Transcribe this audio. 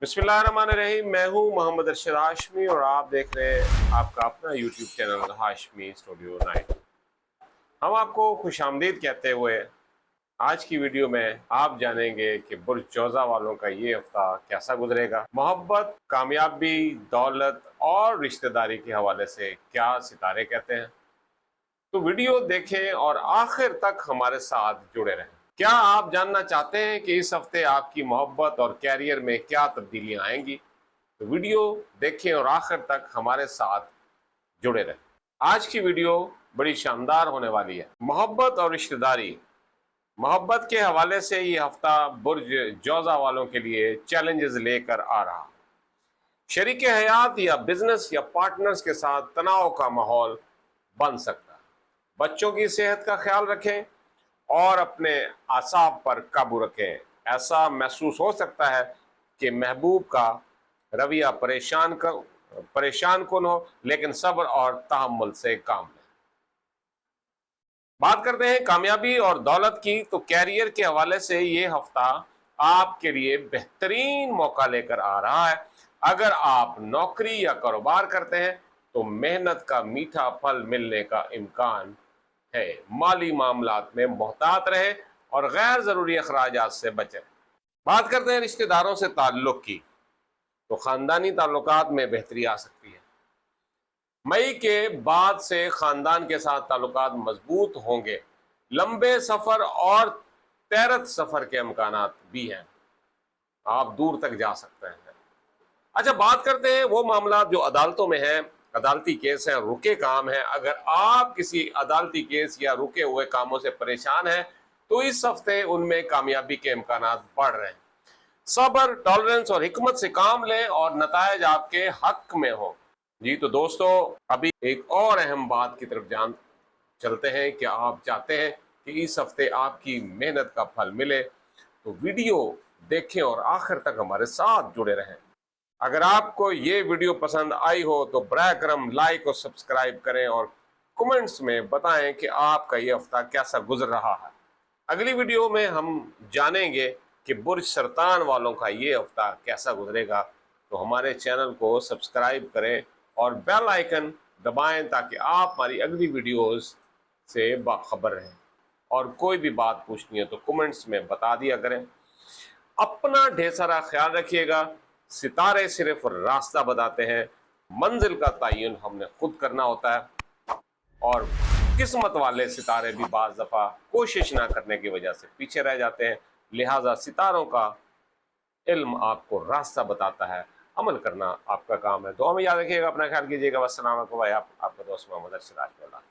बिस्मिल्लाहिर्रहमानिर्रहीम। मैं हूं मोहम्मद अरशद हाशमी और आप देख रहे हैं आपका अपना यूट्यूब चैनल हाशमी स्टूडियो 9। हम आपको खुशामदीद कहते हुए आज की वीडियो में आप जानेंगे कि बुर्ज जौज़ा वालों का ये हफ्ता कैसा गुजरेगा। मोहब्बत, कामयाबी, दौलत और रिश्तेदारी के हवाले से क्या सितारे कहते हैं। तो वीडियो देखें और आखिर तक हमारे साथ जुड़े रहें। क्या आप जानना चाहते हैं कि इस हफ्ते आपकी मोहब्बत और कैरियर में क्या तब्दीलियां आएंगी? तो वीडियो देखें और आखिर तक हमारे साथ जुड़े रहें। आज की वीडियो बड़ी शानदार होने वाली है। मोहब्बत और रिश्तेदारी। मोहब्बत के हवाले से ये हफ्ता बुर्ज जौज़ा वालों के लिए चैलेंजेस लेकर आ रहा। शरीक हयात या बिजनेस या पार्टनर्स के साथ तनाव का माहौल बन सकता है। बच्चों की सेहत का ख्याल रखें और अपने आसाब पर काबू रखें। ऐसा महसूस हो सकता है कि महबूब का रवैया परेशान कुन हो, लेकिन सब्र और तहम्मुल से काम लें। बात करते हैं कामयाबी और दौलत की। तो कैरियर के हवाले से ये हफ्ता आपके लिए बेहतरीन मौका लेकर आ रहा है। अगर आप नौकरी या कारोबार करते हैं तो मेहनत का मीठा फल मिलने का इम्कान है। माली मामलात में मोहतात रहे और गैर जरूरी अखराजात से बचें। बात करते हैं रिश्तेदारों से ताल्लुक की। तो खानदानी ताल्लुकात में बेहतरी आ सकती है। मई के बाद से खानदान के साथ ताल्लुकात मजबूत होंगे। लंबे सफर और तैरत सफर के इम्कानात भी हैं। आप दूर तक जा सकते हैं। अच्छा, बात करते हैं वो मामला जो अदालतों में हैं। अदालती केस हैं, रुके काम हैं। अगर आप किसी अदालती केस या रुके हुए कामों से परेशान हैं तो इस हफ्ते उनमें कामयाबी के इम्कानात बढ़ रहे हैं। सब्र, टॉलरेंस और हिकमत से काम लें और नतायज आपके हक में हो। जी तो दोस्तों, अभी एक और अहम बात की तरफ चलते हैं कि आप चाहते हैं कि इस हफ्ते आपकी मेहनत का फल मिले, तो वीडियो देखें और आखिर तक हमारे साथ जुड़े रहें। अगर आपको ये वीडियो पसंद आई हो तो बराए करम लाइक और सब्सक्राइब करें और कमेंट्स में बताएं कि आपका ये हफ्ता कैसा गुजर रहा है। अगली वीडियो में हम जानेंगे कि बुर्ज सरतान वालों का ये हफ्ता कैसा गुजरेगा। तो हमारे चैनल को सब्सक्राइब करें और बेल आइकन दबाएं ताकि आप हमारी अगली वीडियोस से बाखबर रहें। और कोई भी बात पूछनी है तो कमेंट्स में बता दिया करें। अपना ढेर सारा ख्याल रखिएगा। सितारे सिर्फ रास्ता बताते हैं, मंजिल का तयन हमने खुद करना होता है। और किस्मत वाले सितारे भी बाज़ दफ़ा कोशिश ना करने की वजह से पीछे रह जाते हैं। लिहाजा सितारों का इल्म आपको रास्ता बताता है, अमल करना आपका काम है। दुआ में याद रखिएगा, अपना ख्याल कीजिएगा। वस्सलाम वालेकुम। आपका दोस्त मोहम्मद अरशद हाशमी।